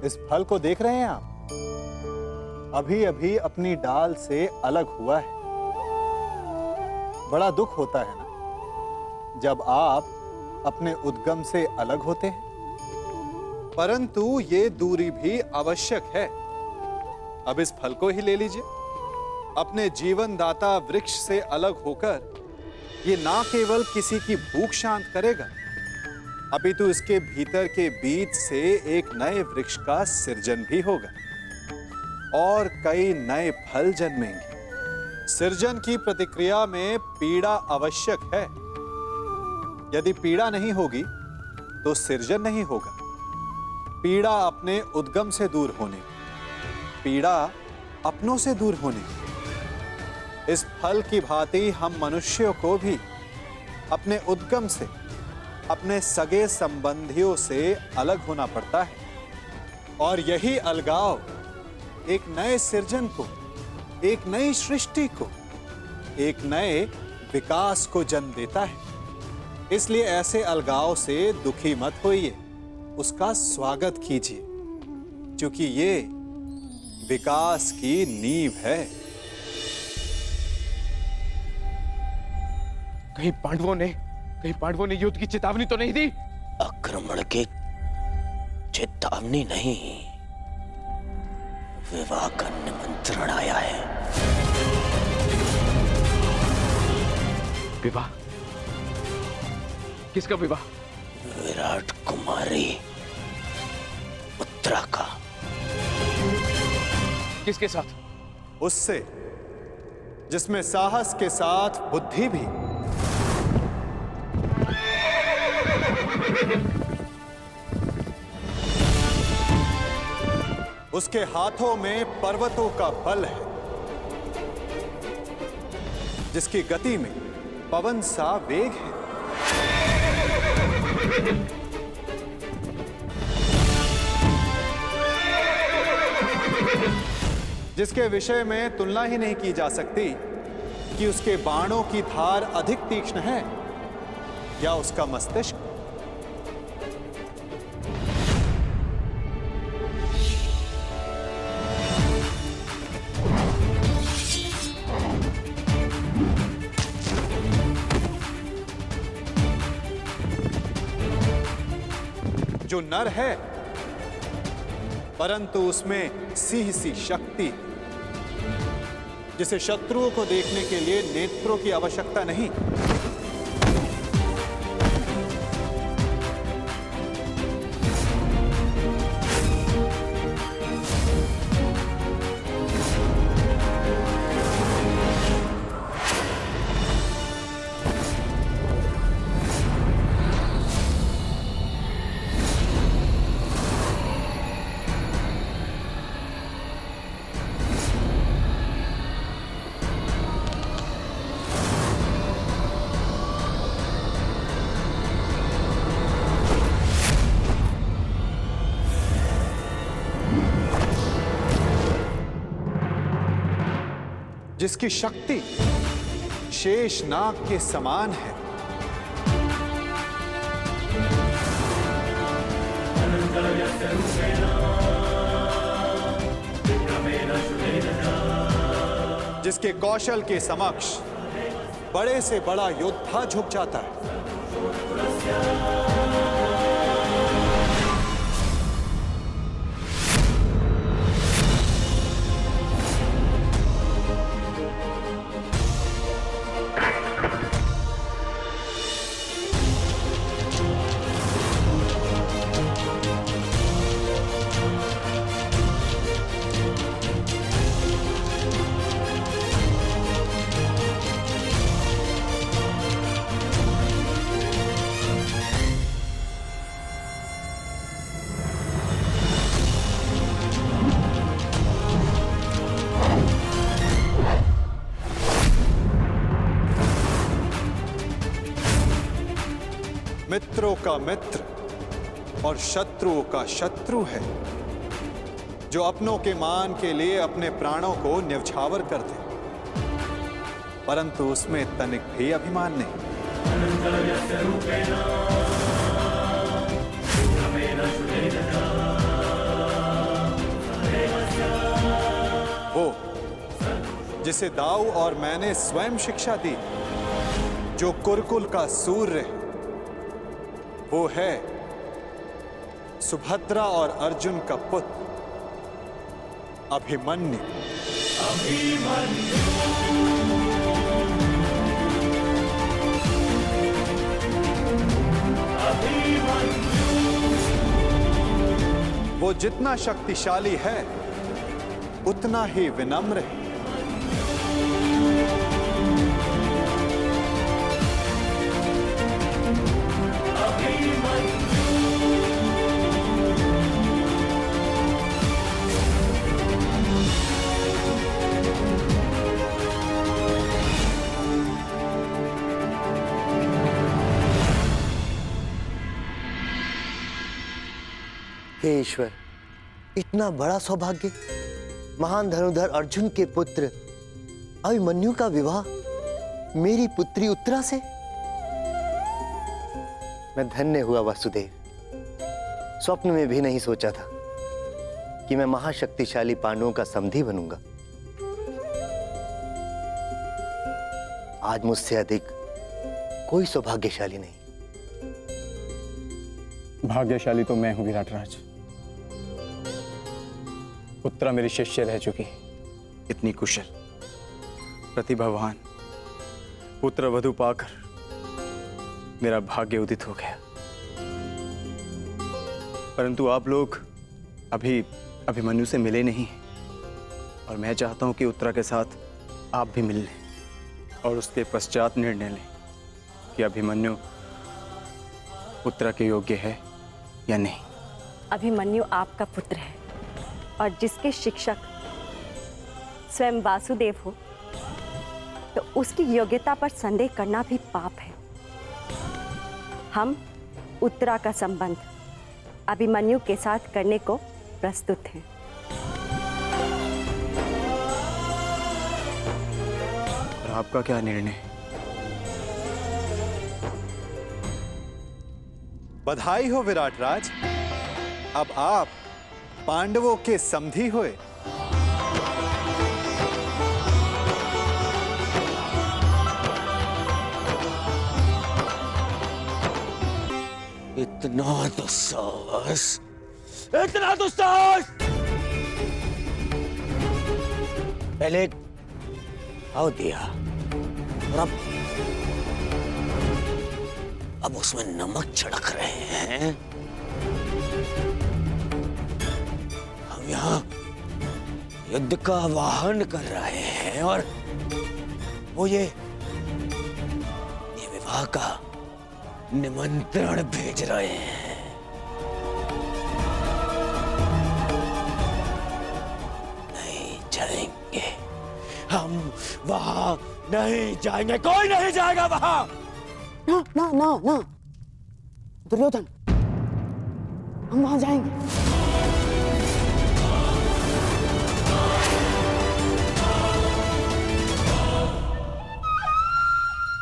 इस फल को देख रहे हैं आप? अभी अभी अपनी डाल से अलग हुआ है। बड़ा दुख होता है ना जब आप अपने उद्गम से अलग होते हैं, परंतु ये दूरी भी आवश्यक है। अब इस फल को ही ले लीजिए। अपने जीवनदाता वृक्ष से अलग होकर ये ना केवल किसी की भूख शांत करेगा, अपितु इसके भीतर के बीज से एक नए वृक्ष का सृजन भी होगा और कई नए फल जन्मेंगे। सृजन की प्रतिक्रिया में पीड़ा आवश्यक है। यदि पीड़ा नहीं होगी तो सृजन नहीं होगा। पीड़ा अपने उद्गम से दूर होने, पीड़ा अपनों से दूर होने। इस फल की भांति हम मनुष्यों को भी अपने उद्गम से, अपने सगे संबंधियों से अलग होना पड़ता है। और यही अलगाव एक नए सृजन को, एक नई सृष्टि को, एक नए विकास को जन्म देता है। इसलिए ऐसे अलगाव से दुखी मत होइए, उसका स्वागत कीजिए, क्योंकि ये विकास की नींव है। कहीं पांडवों ने युद्ध की चेतावनी तो नहीं दी? आक्रमण की चेतावनी नहीं, विवाह का निमंत्रण आया है। विवाह? किसका विवाह? विराट कुमारी उत्तरा का। किसके साथ? उससे जिसमें साहस के साथ बुद्धि भी। उसके हाथों में पर्वतों का बल है, जिसकी गति में पवन सा वेग है। जिसके विषय में तुलना ही नहीं की जा सकती कि उसके बाणों की धार अधिक तीक्ष्ण है या उसका मस्तिष्क। जो नर है, परंतु उसमें सिंह सी शक्ति, जिसे शत्रुओं को देखने के लिए नेत्रों की आवश्यकता नहीं। जिसकी शक्ति शेषनाग के समान है। जिसके कौशल के समक्ष बड़े से बड़ा योद्धा झुक जाता है। मित्रों का मित्र और शत्रुओं का शत्रु है, जो अपनों के मान के लिए अपने प्राणों को न्यौछावर कर दे, परंतु उसमें तनिक भी अभिमान नहीं। जिसे दाऊ और मैंने स्वयं शिक्षा दी, जो कुरुकुल का सूर्य है, वो है सुभद्रा और अर्जुन का पुत्र अभिमन्यु। वो जितना शक्तिशाली है उतना ही विनम्र है। हे ईश्वर, इतना बड़ा सौभाग्य, महान धनुर्धर अर्जुन के पुत्र अभिमन्यु का विवाह मेरी पुत्री उत्तरा से। मैं धन्य हुआ वासुदेव। स्वप्न में भी नहीं सोचा था कि मैं महाशक्तिशाली पांडवों का समधी बनूंगा। आज मुझसे अधिक कोई सौभाग्यशाली नहीं। भाग्यशाली तो मैं हूं विराटराज। उत्तरा मेरी शिष्य रह चुकी, इतनी कुशल, प्रतिभावान, पुत्र वधु पाकर मेरा भाग्य उदित हो गया। परंतु आप लोग अभी अभिमन्यु से मिले नहीं, और मैं चाहता हूं कि उत्तरा के साथ आप भी मिल लें और उसके पश्चात निर्णय लें कि अभिमन्यु उत्तरा के योग्य है या नहीं। अभिमन्यु आपका पुत्र है, और जिसके शिक्षक स्वयं वासुदेव हो, तो उसकी योग्यता पर संदेह करना भी पाप है। हम उत्तरा का संबंध अभिमन्यु के साथ करने को प्रस्तुत हैं। और आपका क्या निर्णय? बधाई हो विराटराज, अब आप पांडवों के समधी हुए। इतना दुस्साहस, इतना दुस्साहस! पहले आओ दिया, और अब उसमें नमक छिड़क रहे हैं। हम यहाँ युद्ध का आह्वान कर रहे हैं, और वो ये विवाह का निमंत्रण भेज रहे हैं। नहीं जाएंगे, हम वहां नहीं जाएंगे, कोई नहीं जाएगा वहां। ना ना ना ना दुर्योधन, हम वहां जाएंगे।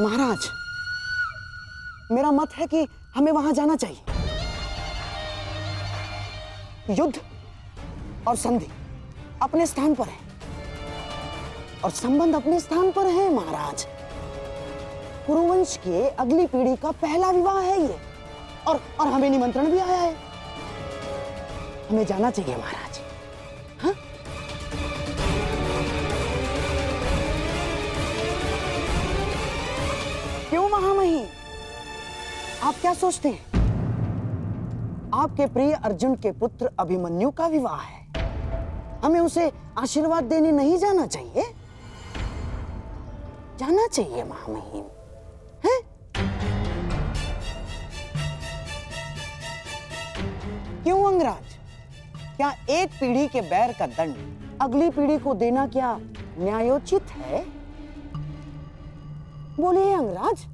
महाराज, मेरा मत है कि हमें वहां जाना चाहिए। युद्ध और संधि अपने स्थान पर है, और संबंध अपने स्थान पर है महाराज। कुरुवंश के अगली पीढ़ी का पहला विवाह है ये, और हमें निमंत्रण भी आया है। हमें जाना चाहिए महाराज। हाँ? क्यों महामहिम, आप क्या सोचते हैं? आपके प्रिय अर्जुन के पुत्र अभिमन्यु का विवाह है, हमें उसे आशीर्वाद देने नहीं जाना चाहिए? जाना चाहिए महामहिम। है? क्यों अंगराज, क्या एक पीढ़ी के बैर का दंड अगली पीढ़ी को देना क्या न्यायोचित है? बोलिए अंगराज।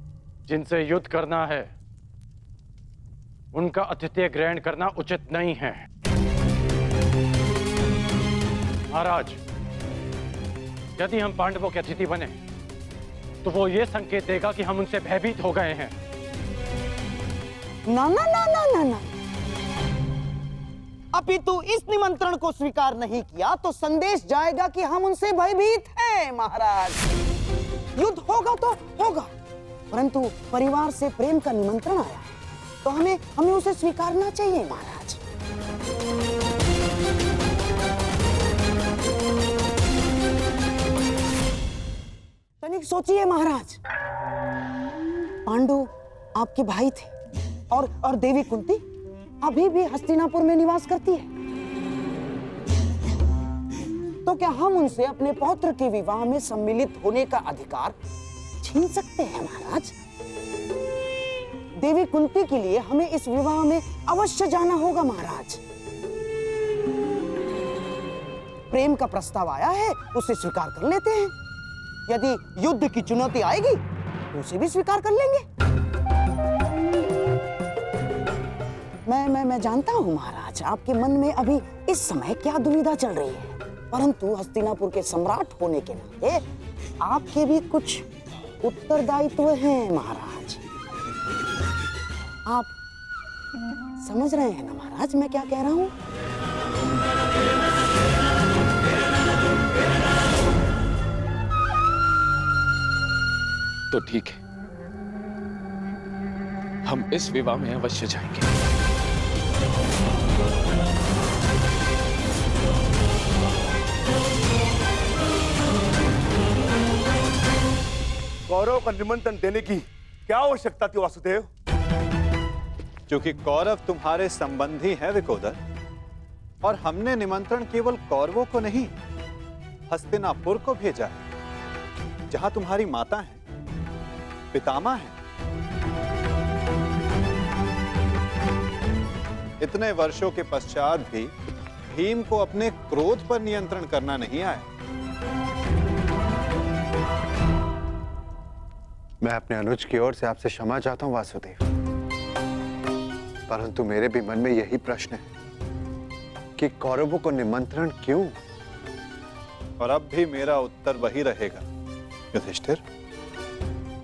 जिनसे युद्ध करना है उनका आतिथ्य ग्रहण करना उचित नहीं है। महाराज, यदि हम पांडवों के अतिथि बने तो वो ये संकेत देगा कि हम उनसे भयभीत हो गए हैं। ना ना ना ना ना ना, अपितु इस निमंत्रण को स्वीकार नहीं किया तो संदेश जाएगा कि हम उनसे भयभीत हैं। हैं महाराज। युद्ध होगा तो होगा, परंतु परिवार से प्रेम का निमंत्रण आया है, तो हमें उसे स्वीकारना चाहिए महाराज। तनिक सोचिए महाराज, पांडु आपके भाई थे और देवी कुंती अभी भी हस्तिनापुर में निवास करती है, तो क्या हम उनसे अपने पौत्र के विवाह में सम्मिलित होने का अधिकार छीन सकते हैं महाराज? देवी कुंती के लिए हमें इस विवाह में अवश्य जाना होगा महाराज। प्रेम का प्रस्ताव आया है, उसे स्वीकार कर लेते हैं। यदि युद्ध की चुनौती आएगी तो उसे भी स्वीकार कर लेंगे। मैं जानता हूं महाराज, आपके मन में अभी इस समय क्या दुविधा चल रही है, परंतु हस्तिनापुर के सम्राट होने के नाते आपके भी कुछ उत्तरदायित्व हैं महाराज। आप समझ रहे हैं ना महाराज मैं क्या कह रहा हूं? तो ठीक है, हम इस विवाह में अवश्य जाएंगे। कौरव का निमंत्रण देने की क्या आवश्यकता थी वासुदेव? क्योंकि कौरव तुम्हारे संबंधी हैं विकोदर, और हमने निमंत्रण केवल कौरवों को नहीं, हस्तिनापुर को भेजा है, जहां तुम्हारी माता है, पितामह है। इतने वर्षों के पश्चात भी भीम को अपने क्रोध पर नियंत्रण करना नहीं आया। मैं अपने अनुज की ओर से आपसे क्षमा चाहता हूं वासुदेव, परंतु मेरे भी मन में यही प्रश्न है कि कौरवों को निमंत्रण क्यों? और अब भी मेरा उत्तर वही रहेगा युधिष्ठिर,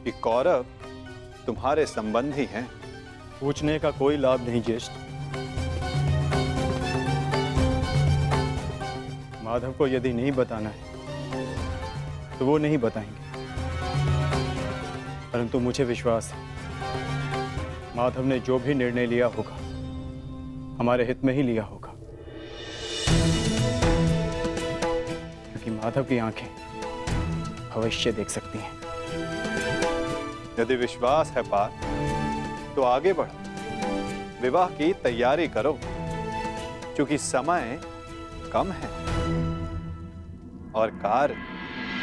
कि कौरव तुम्हारे संबंधी हैं। पूछने का कोई लाभ नहीं ज्येष्ठ। माधव को यदि नहीं बताना है तो वो नहीं बताएंगे, परंतु मुझे विश्वास है माधव ने जो भी निर्णय लिया होगा हमारे हित में ही लिया होगा, क्योंकि माधव की आंखें भविष्य देख सकती हैं। यदि विश्वास है पार्थ, तो आगे बढ़ो, विवाह की तैयारी करो, क्योंकि समय कम है और कार्य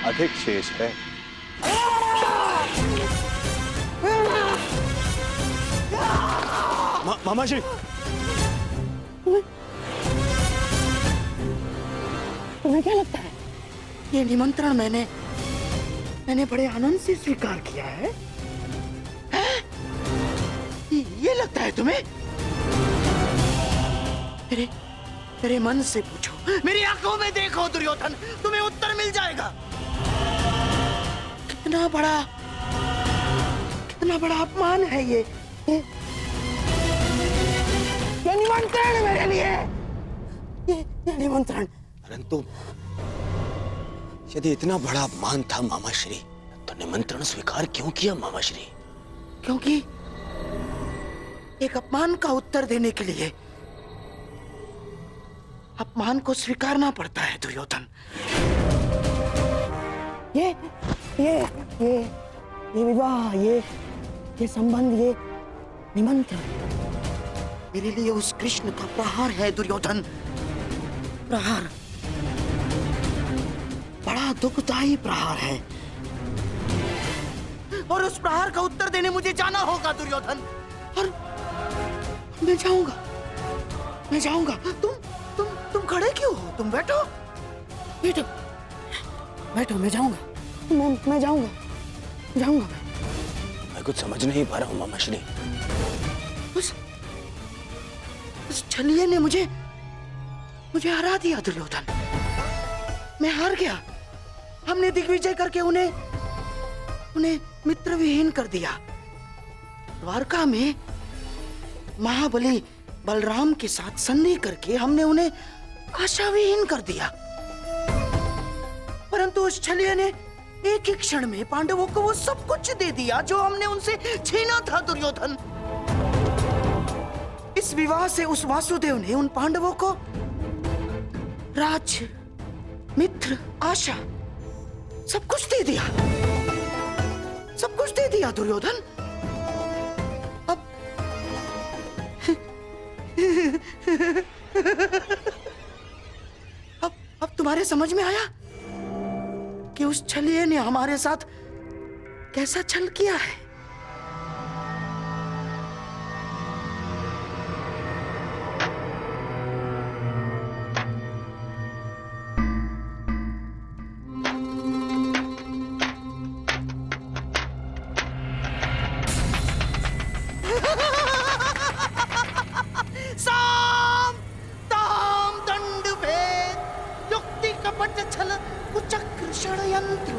अधिक शेष है। मामा जी, तुम्हें क्या लगता है ये निमंत्रण मैंने बड़े आनंद से स्वीकार किया है? हैं? ये लगता है तुम्हें? मेरे मन से पूछो, मेरी आंखों में देखो दुर्योधन, तुम्हें उत्तर मिल जाएगा। कितना बड़ा अपमान है ये निमंत्रण मेरे लिए, ये निमंत्रण। परंतु यदि इतना बड़ा अपमान था मामाश्री, तो निमंत्रण स्वीकार क्यों किया मामाश्री? क्योंकि एक अपमान का उत्तर देने के लिए अपमान को स्वीकारना पड़ता है दुर्योधन। ये विवाह, ये संबंध, ये निमंत्रण मेरे लिए उस कृष्ण का प्रहार है दुर्योधन, प्रहार, बड़ा दुखदायी प्रहार है, और उस प्रहार का उत्तर देने मुझे जाना होगा दुर्योधन, और मैं जाऊंगा। तुम खड़े क्यों हो? तुम बैठो, मैं जाऊंगा, मैं जाऊंगा। मैं कुछ समझ नहीं पा रहा हूं मामाश्री। उस छलिए ने मुझे हरा दिया दुर्योधन, मैं हार गया। हमने दिग्विजय करके उन्हें मित्र विहीन कर दिया। द्वारका में महाबली बलराम के साथ संधि करके हमने उन्हें आशा विहीन कर दिया, परंतु उस छलिया ने एक ही क्षण में पांडवों को वो सब कुछ दे दिया जो हमने उनसे छीना था दुर्योधन। इस विवाह से उस वासुदेव ने उन पांडवों को राज्य, मित्र, आशा सब कुछ दे दिया, सब कुछ दे दिया दुर्योधन। अब तुम्हारे समझ में आया कि उस छलिए ने हमारे साथ कैसा छल किया है। साम ताम दंड भेद युक्ति कपट छल कुचक्र षड्यंत्र,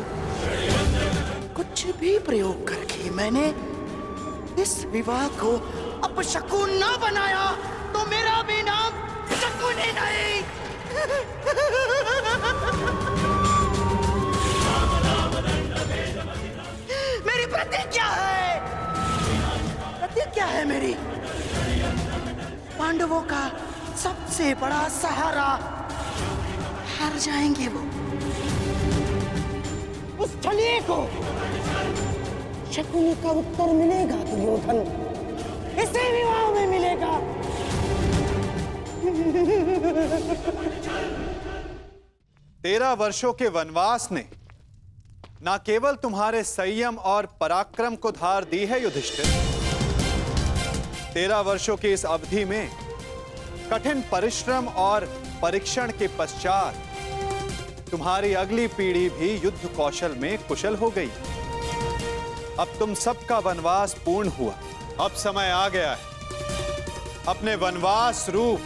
कुछ भी प्रयोग करके मैंने इस विवाह को अपशकुन न बनाया तो मेरा भी नाम शकुन ही नहीं। मेरी प्रतिज्ञा है, प्रतिज्ञा है मेरी, पांडवों का सबसे बड़ा सहारा हार जाएंगे वो, उस छलिए को शकुनी का उत्तर मिलेगा दुर्योधन, इसी विवाह में मिलेगा। 13 वर्षों के वनवास ने न केवल तुम्हारे संयम और पराक्रम को धार दी है युधिष्ठिर, 13 वर्षों की इस अवधि में कठिन परिश्रम और परीक्षण के पश्चात तुम्हारी अगली पीढ़ी भी युद्ध कौशल में कुशल हो गई। अब तुम सबका वनवास पूर्ण हुआ, अब समय आ गया है अपने वनवास रूप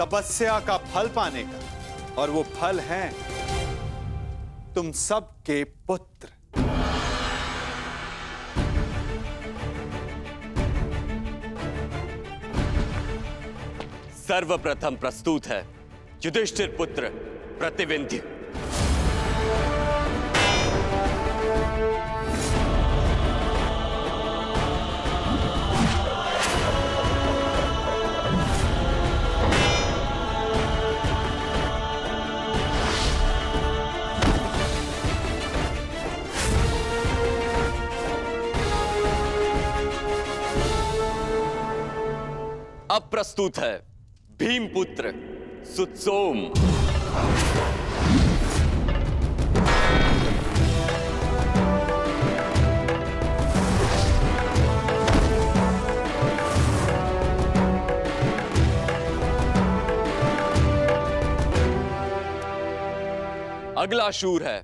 तपस्या का फल पाने का, और वो फल है तुम सबके पुत्र। सर्वप्रथम प्रस्तुत है युधिष्ठिर पुत्र प्रतिविंध्य। अब प्रस्तुत है भीमपुत्र सुत्सोम। अगला शूर है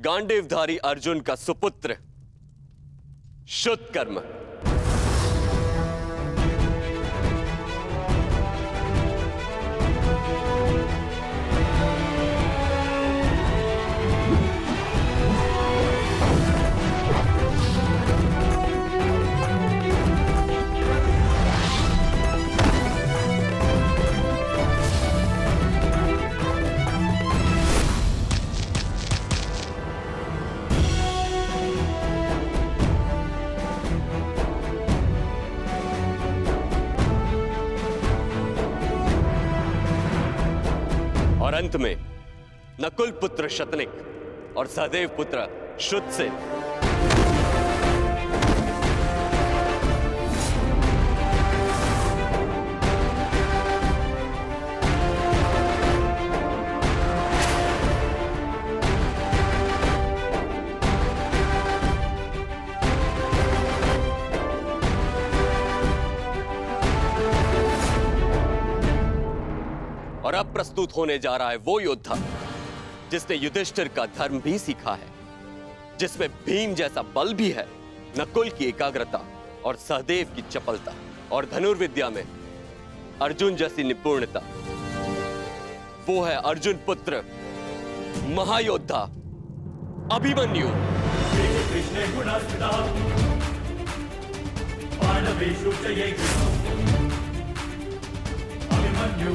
गांडीवधारी अर्जुन का सुपुत्र शुद्धकर्म। और अंत में नकुल पुत्र शतनिक और सहदेव पुत्र शुद्धसेन। और अब प्रस्तुत होने जा रहा है वो योद्धा जिसने युधिष्ठिर का धर्म भी सीखा है, जिसमें भीम जैसा बल भी है, नकुल की एकाग्रता और सहदेव की चपलता, और धनुर्विद्या में अर्जुन जैसी निपुणता। वो है अर्जुन पुत्र महायोद्धा अभिमन्यु। अभिमन्यु